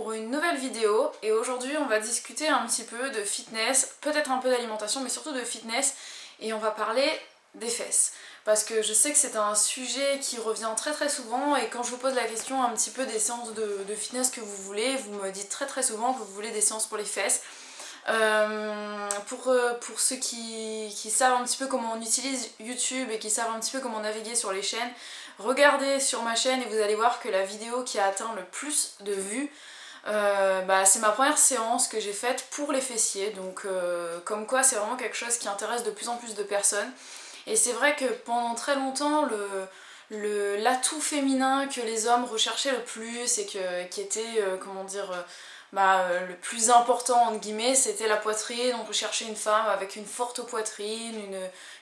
pour une nouvelle vidéo et aujourd'hui on va discuter un petit peu de fitness, peut-être un peu d'alimentation mais surtout de fitness et on va parler des fesses. Parce que je sais que c'est un sujet qui revient très souvent et quand je vous pose la question un petit peu des séances de fitness que vous voulez, vous me dites très souvent que vous voulez des séances pour les fesses. Pour ceux qui savent un petit peu comment on utilise YouTube et qui savent un petit peu comment naviguer sur les chaînes, regardez sur ma chaîne et vous allez voir que la vidéo qui a atteint le plus de vues, c'est ma première séance que j'ai faite pour les fessiers, donc comme quoi c'est vraiment quelque chose qui intéresse de plus en plus de personnes. Et c'est vrai que pendant très longtemps, l'atout féminin que les hommes recherchaient le plus et qui était, le plus important entre guillemets, c'était la poitrine. On recherchait une femme avec une forte poitrine,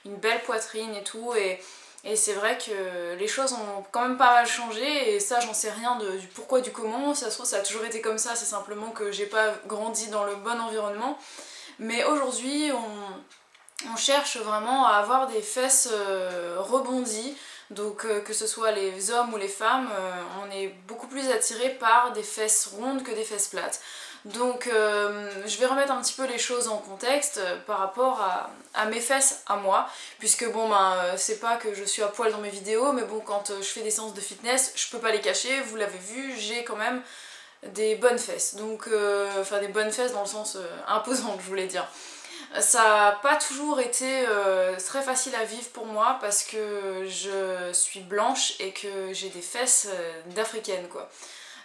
une belle poitrine et tout. Et c'est vrai que les choses ont quand même pas mal changé et ça j'en sais rien du pourquoi du comment, ça se trouve ça a toujours été comme ça, c'est simplement que j'ai pas grandi dans le bon environnement. Mais aujourd'hui on cherche vraiment à avoir des fesses rebondies, donc que ce soit les hommes ou les femmes, on est beaucoup plus attiré par des fesses rondes que des fesses plates. Donc je vais remettre un petit peu les choses en contexte par rapport à mes fesses à moi, puisque c'est pas que je suis à poil dans mes vidéos, mais bon quand je fais des séances de fitness, je peux pas les cacher, vous l'avez vu, j'ai quand même des bonnes fesses, donc des bonnes fesses dans le sens imposant je voulais dire. Ça n'a pas toujours été très facile à vivre pour moi parce que je suis blanche et que j'ai des fesses d'africaine quoi.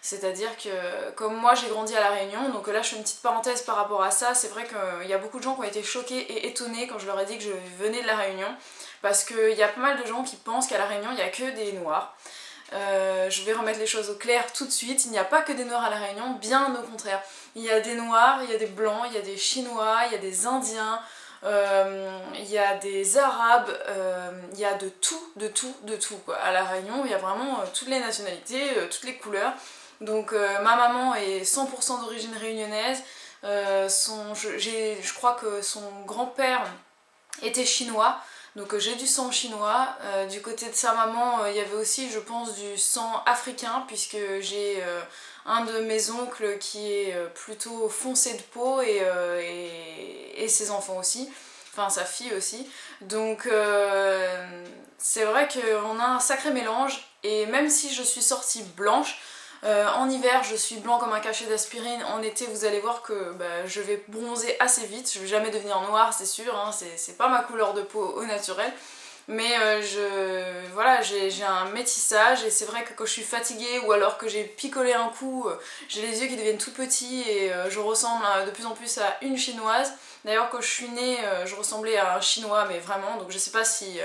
C'est-à-dire que comme moi j'ai grandi à La Réunion, donc là je fais une petite parenthèse par rapport à ça, c'est vrai qu'il y a beaucoup de gens qui ont été choqués et étonnés quand je leur ai dit que je venais de La Réunion, parce qu'il y a pas mal de gens qui pensent qu'à La Réunion il n'y a que des noirs. Je vais remettre les choses au clair tout de suite, il n'y a pas que des noirs à La Réunion, bien au contraire. Il y a des noirs, il y a des blancs, il y a des chinois, il y a des indiens, il y a des arabes, il y a de tout quoi. À La Réunion il y a vraiment toutes les nationalités, toutes les couleurs. Donc ma maman est 100% d'origine réunionnaise, je crois que son grand-père était chinois, donc j'ai du sang chinois. Du côté de sa maman, il y avait aussi, je pense, du sang africain, puisque j'ai un de mes oncles qui est plutôt foncé de peau et ses enfants aussi, enfin sa fille aussi. Donc c'est vrai qu'on a un sacré mélange, et même si je suis sortie blanche, en hiver je suis blanc comme un cachet d'aspirine, en été vous allez voir que je vais bronzer assez vite, je vais jamais devenir noire c'est sûr, hein, c'est pas ma couleur de peau au naturel, mais j'ai un métissage et c'est vrai que quand je suis fatiguée ou alors que j'ai picolé un coup, j'ai les yeux qui deviennent tout petits et je ressemble de plus en plus à une chinoise. D'ailleurs quand je suis née, je ressemblais à un chinois mais vraiment, donc je sais pas si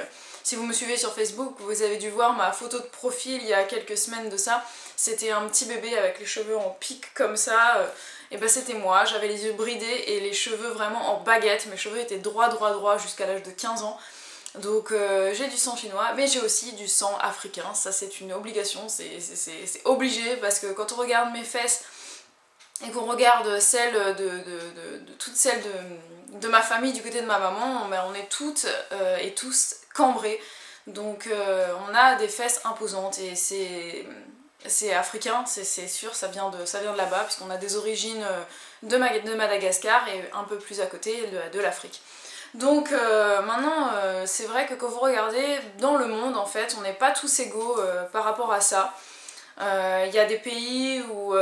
vous me suivez sur Facebook, vous avez dû voir ma photo de profil il y a quelques semaines de ça. C'était un petit bébé avec les cheveux en pique comme ça, et c'était moi, j'avais les yeux bridés et les cheveux vraiment en baguette, mes cheveux étaient droits jusqu'à l'âge de 15 ans. Donc j'ai du sang chinois, mais j'ai aussi du sang africain, ça c'est une obligation, c'est obligé, parce que quand on regarde mes fesses et qu'on regarde celles toutes celles de ma famille du côté de ma maman, on est toutes et tous cambrés, donc on a des fesses imposantes et c'est africain, c'est sûr, ça vient de là-bas, puisqu'on a des origines de Madagascar et un peu plus à côté de l'Afrique. Donc maintenant, c'est vrai que quand vous regardez dans le monde, en fait, on n'est pas tous égaux par rapport à ça. Il y a des pays où,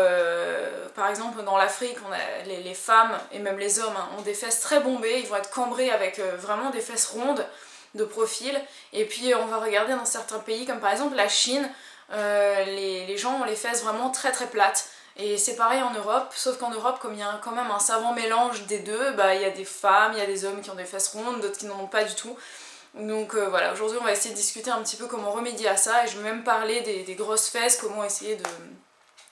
par exemple dans l'Afrique, les femmes et même les hommes ont des fesses très bombées, ils vont être cambrés avec vraiment des fesses rondes de profil. Et puis on va regarder dans certains pays, comme par exemple la Chine, les gens ont les fesses vraiment très plates. Et c'est pareil en Europe, sauf qu'en Europe, comme il y a quand même un savant mélange des deux, il y a des femmes, il y a des hommes qui ont des fesses rondes, d'autres qui n'en ont pas du tout. Donc voilà, aujourd'hui on va essayer de discuter un petit peu comment remédier à ça, et je vais même parler des grosses fesses, comment essayer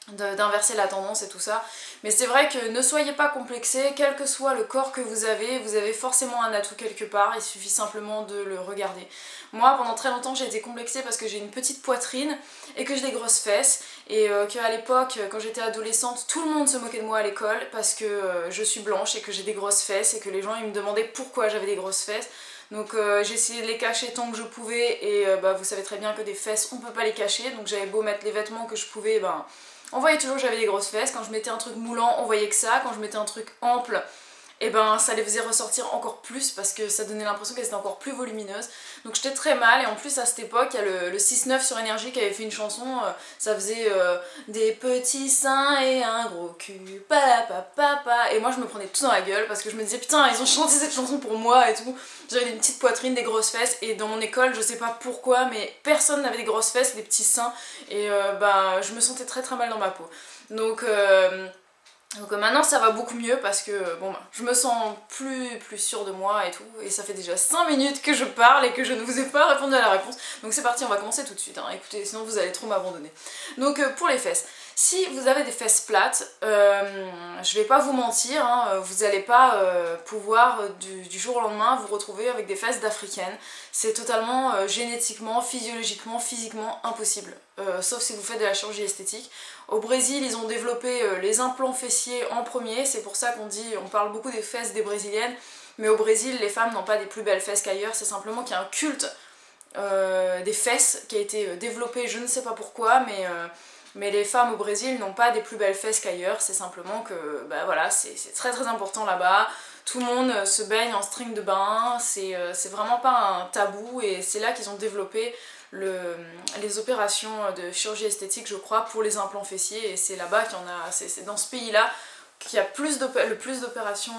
d'inverser la tendance et tout ça. Mais c'est vrai que ne soyez pas complexés, quel que soit le corps que vous avez forcément un atout quelque part, il suffit simplement de le regarder. Moi pendant très longtemps j'ai été complexée parce que j'ai une petite poitrine et que j'ai des grosses fesses, et qu'à l'époque quand j'étais adolescente tout le monde se moquait de moi à l'école parce que je suis blanche et que j'ai des grosses fesses, et que les gens ils me demandaient pourquoi j'avais des grosses fesses. Donc j'ai essayé de les cacher tant que je pouvais, et vous savez très bien que des fesses on peut pas les cacher, donc j'avais beau mettre les vêtements que je pouvais, on voyait toujours que j'avais des grosses fesses. Quand je mettais un truc moulant, on voyait que ça. Quand je mettais un truc ample, et ben ça les faisait ressortir encore plus parce que ça donnait l'impression qu'elles étaient encore plus volumineuses. Donc j'étais très mal, et en plus à cette époque il y a le 6-9 sur Énergie qui avait fait une chanson, ça faisait des petits seins et un gros cul, papa. Et moi je me prenais tout dans la gueule parce que je me disais putain ils ont chanté cette chanson pour moi et tout. J'avais une petite poitrine, des grosses fesses, et dans mon école je sais pas pourquoi mais personne n'avait des grosses fesses, des petits seins, et bah je me sentais très très mal dans ma peau. Donc maintenant ça va beaucoup mieux parce que bon, je me sens plus sûre de moi et tout, et ça fait déjà 5 minutes que je parle et que je ne vous ai pas répondu à la réponse. Donc c'est parti, on va commencer tout de suite, hein. Écoutez, sinon vous allez trop m'abandonner. Donc pour les fesses, si vous avez des fesses plates, je vais pas vous mentir, hein, vous allez pas pouvoir du jour au lendemain vous retrouver avec des fesses d'africaine. C'est totalement génétiquement, physiologiquement, physiquement impossible, sauf si vous faites de la chirurgie esthétique. Au Brésil, ils ont développé les implants fessiers en premier, c'est pour ça on parle beaucoup des fesses des brésiliennes, mais au Brésil, les femmes n'ont pas des plus belles fesses qu'ailleurs, c'est simplement qu'il y a un culte des fesses qui a été développé, je ne sais pas pourquoi, mais les femmes au Brésil n'ont pas des plus belles fesses qu'ailleurs, c'est simplement que, bah voilà, c'est très très important là-bas. Tout le monde se baigne en string de bain, c'est vraiment pas un tabou, et c'est là qu'ils ont développé les opérations de chirurgie esthétique, je crois, pour les implants fessiers, et c'est là-bas qu'il y en a, c'est dans ce pays-là qu'il y a le plus d'opérations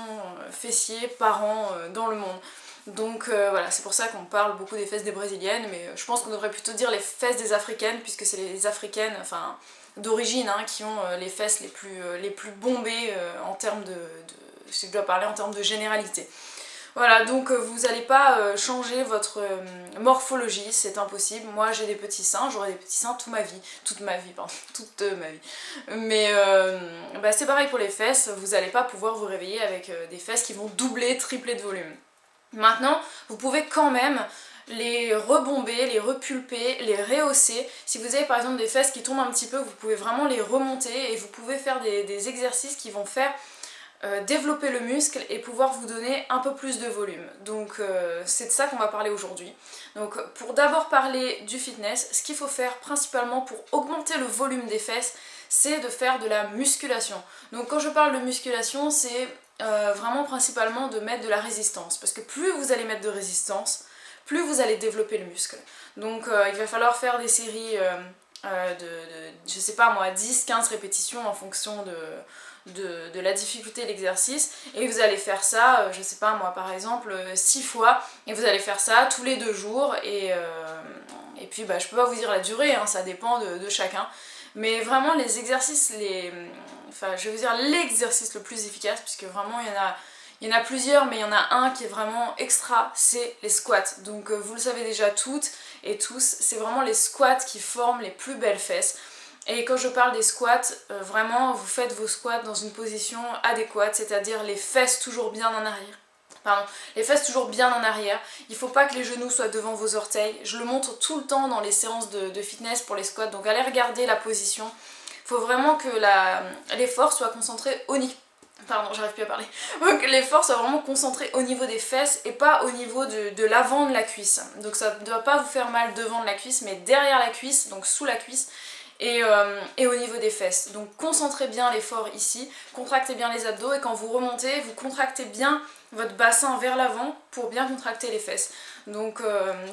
fessiers par an dans le monde. Donc voilà, c'est pour ça qu'on parle beaucoup des fesses des brésiliennes, mais je pense qu'on devrait plutôt dire les fesses des africaines, puisque c'est les africaines, enfin d'origine, hein, qui ont les fesses les plus bombées en termes si je dois parler en termes de généralité. Voilà, donc vous n'allez pas changer votre morphologie, c'est impossible. Moi j'ai des petits seins, j'aurai des petits seins toute ma vie, toute ma vie. Mais bah, c'est pareil pour les fesses, vous n'allez pas pouvoir vous réveiller avec des fesses qui vont doubler, tripler de volume. Maintenant, vous pouvez quand même les rebomber, les repulper, les rehausser. Si vous avez par exemple des fesses qui tombent un petit peu, vous pouvez vraiment les remonter, et vous pouvez faire des exercices qui vont faire développer le muscle et pouvoir vous donner un peu plus de volume. Donc c'est de ça qu'on va parler aujourd'hui. Donc pour d'abord parler du fitness, ce qu'il faut faire principalement pour augmenter le volume des fesses, c'est de faire de la musculation. Donc quand je parle de musculation, c'est vraiment principalement de mettre de la résistance, parce que plus vous allez mettre de résistance, plus vous allez développer le muscle. Donc il va falloir faire des séries je sais pas moi, 10-15 répétitions en fonction de la difficulté de l'exercice, et vous allez faire ça, je sais pas moi, par exemple 6 fois, et vous allez faire ça tous les 2 jours, et puis bah, je peux pas vous dire la durée, hein, ça dépend de chacun, mais vraiment les exercices, enfin je vais vous dire l'exercice le plus efficace, puisque vraiment il y en a plusieurs, mais il y en a un qui est vraiment extra, c'est les squats. Donc vous le savez déjà toutes et tous, c'est vraiment les squats qui forment les plus belles fesses. Et quand je parle des squats, vraiment vous faites vos squats dans une position adéquate, c'est-à-dire les fesses toujours bien en arrière. Pardon, les fesses toujours bien en arrière. Il faut pas que les genoux soient devant vos orteils. Je le montre tout le temps dans les séances de fitness pour les squats, donc allez regarder la position. Il faut vraiment que l'effort soit concentré au niveau. Pardon, j'arrive plus à parler. Que l'effort soit vraiment concentré au niveau des fesses et pas au niveau de l'avant de la cuisse. Donc ça ne doit pas vous faire mal devant de la cuisse, mais derrière la cuisse, donc sous la cuisse, et au niveau des fesses. Donc concentrez bien l'effort ici, contractez bien les abdos, et quand vous remontez, vous contractez bien votre bassin vers l'avant pour bien contracter les fesses. Donc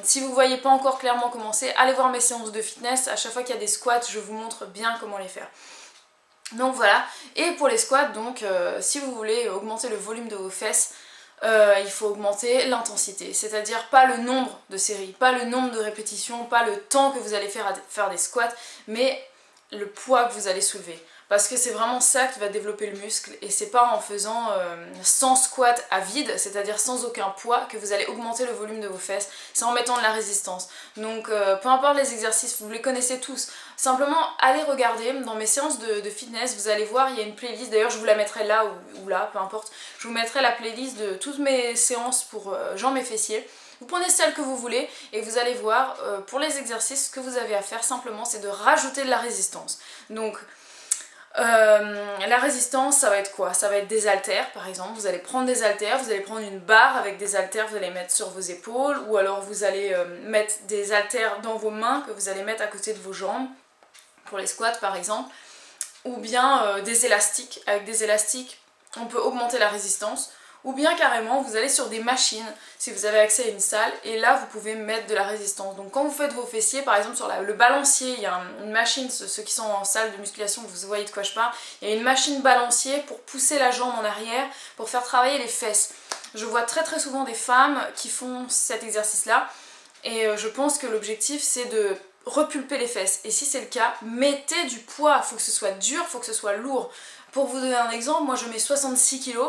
si vous ne voyez pas encore clairement comment c'est, allez voir mes séances de fitness. À chaque fois qu'il y a des squats, je vous montre bien comment les faire. Donc voilà, et pour les squats, donc si vous voulez augmenter le volume de vos fesses, il faut augmenter l'intensité, c'est-à-dire pas le nombre de séries, pas le nombre de répétitions, pas le temps que vous allez faire des squats, mais le poids que vous allez soulever. Parce que c'est vraiment ça qui va développer le muscle, et c'est pas en faisant 100 squats à vide, c'est-à-dire sans aucun poids, que vous allez augmenter le volume de vos fesses, c'est en mettant de la résistance. Donc peu importe les exercices, vous les connaissez tous, simplement allez regarder, dans mes séances de fitness, vous allez voir, il y a une playlist, d'ailleurs je vous la mettrai là ou là, peu importe, je vous mettrai la playlist de toutes mes séances pour jambes et fessiers. Vous prenez celle que vous voulez et vous allez voir, pour les exercices, ce que vous avez à faire simplement, c'est de rajouter de la résistance. Donc la résistance, ça va être quoi? Ça va être des haltères par exemple. Vous allez prendre des haltères, vous allez prendre une barre avec des haltères, vous allez mettre sur vos épaules, ou alors vous allez mettre des haltères dans vos mains que vous allez mettre à côté de vos jambes pour les squats par exemple. ou bien des élastiques. Avec des élastiques, on peut augmenter la résistance. Ou bien carrément, vous allez sur des machines, si vous avez accès à une salle, et là vous pouvez mettre de la résistance. Donc quand vous faites vos fessiers, par exemple sur le balancier, il y a une machine, ceux qui sont en salle de musculation, vous voyez de quoi je parle, il y a une machine balancier pour pousser la jambe en arrière, pour faire travailler les fesses. Je vois très souvent des femmes qui font cet exercice-là, et je pense que l'objectif c'est de repulper les fesses. Et si c'est le cas, mettez du poids, il faut que ce soit dur, il faut que ce soit lourd. Pour vous donner un exemple, moi je mets 66 kg.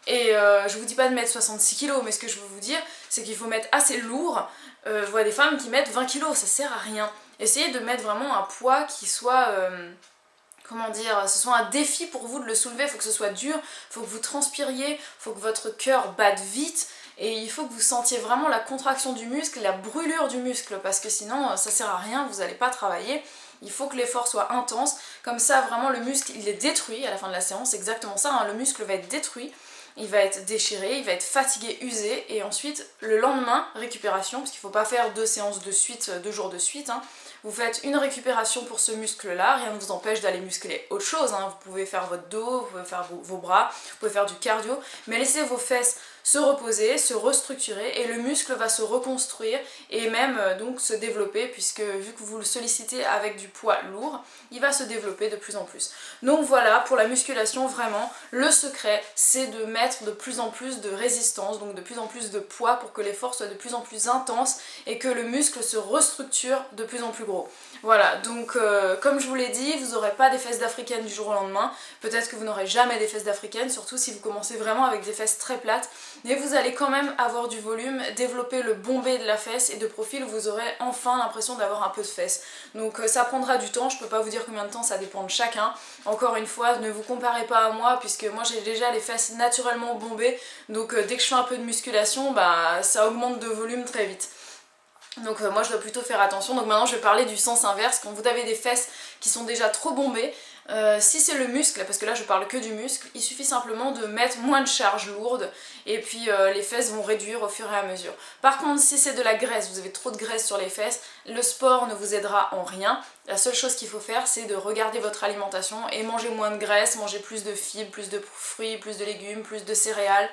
Et je vous dis pas de mettre 66 kg, mais ce que je veux vous dire, c'est qu'il faut mettre assez lourd. Je vois des femmes qui mettent 20 kg, ça sert à rien. Essayez de mettre vraiment un poids qui soit, comment dire, ce soit un défi pour vous de le soulever, il faut que ce soit dur, il faut que vous transpiriez, il faut que votre cœur batte vite, et il faut que vous sentiez vraiment la contraction du muscle, la brûlure du muscle, parce que sinon ça sert à rien, vous n'allez pas travailler. Il faut que l'effort soit intense, comme ça vraiment le muscle il est détruit à la fin de la séance, c'est exactement ça, hein, le muscle va être détruit. Il va être déchiré, il va être fatigué, usé, et ensuite le lendemain, récupération, parce qu'il ne faut pas faire 2 séances de suite, 2 jours de suite, hein. Vous faites une récupération pour ce muscle-là, rien ne vous empêche d'aller muscler autre chose, hein. Vous pouvez faire votre dos, vous pouvez faire vos bras, vous pouvez faire du cardio, mais laissez vos fesses se reposer, se restructurer, et le muscle va se reconstruire et même donc se développer, puisque vu que vous le sollicitez avec du poids lourd, il va se développer de plus en plus. Donc voilà, pour la musculation, vraiment, le secret, c'est de mettre de plus en plus de résistance, donc de plus en plus de poids pour que l'effort soit de plus en plus intense et que le muscle se restructure de plus en plus gros. Voilà, donc comme je vous l'ai dit, vous n'aurez pas des fesses d'africaine du jour au lendemain, peut-être que vous n'aurez jamais des fesses d'africaine, surtout si vous commencez vraiment avec des fesses très plates, mais vous allez quand même avoir du volume, développer le bombé de la fesse, et de profil vous aurez enfin l'impression d'avoir un peu de fesses. Donc ça prendra du temps, je peux pas vous dire combien de temps, ça dépend de chacun. Encore une fois, ne vous comparez pas à moi, puisque moi j'ai déjà les fesses naturellement bombées, donc dès que je fais un peu de musculation, bah ça augmente de volume très vite. Donc moi je dois plutôt faire attention. Donc maintenant je vais parler du sens inverse. Quand vous avez des fesses qui sont déjà trop bombées, si c'est le muscle, parce que là je parle que du muscle, il suffit simplement de mettre moins de charge lourde, et puis les fesses vont réduire au fur et à mesure. Par contre, si c'est de la graisse, vous avez trop de graisse sur les fesses, le sport ne vous aidera en rien. La seule chose qu'il faut faire, c'est de regarder votre alimentation et manger moins de graisse, manger plus de fibres, plus de fruits, plus de légumes, plus de céréales.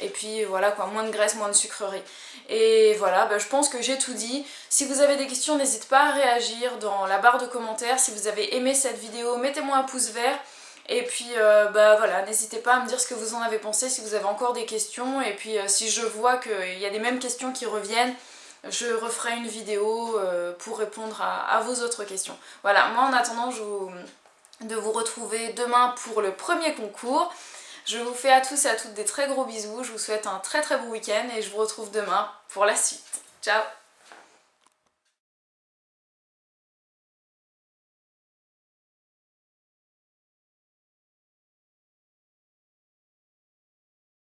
Et puis voilà quoi, moins de graisse, moins de sucreries. Et voilà, bah, je pense que j'ai tout dit. Si vous avez des questions, n'hésitez pas à réagir dans la barre de commentaires. Si vous avez aimé cette vidéo, mettez-moi un pouce vert. Et puis bah voilà, n'hésitez pas à me dire ce que vous en avez pensé, si vous avez encore des questions. Et puis si je vois qu'il y a des mêmes questions qui reviennent, je referai une vidéo pour répondre à vos autres questions. Voilà, moi en attendant, de vous retrouver demain pour le premier concours. Je vous fais à tous et à toutes des très gros bisous, je vous souhaite un très bon week-end et je vous retrouve demain pour la suite. Ciao!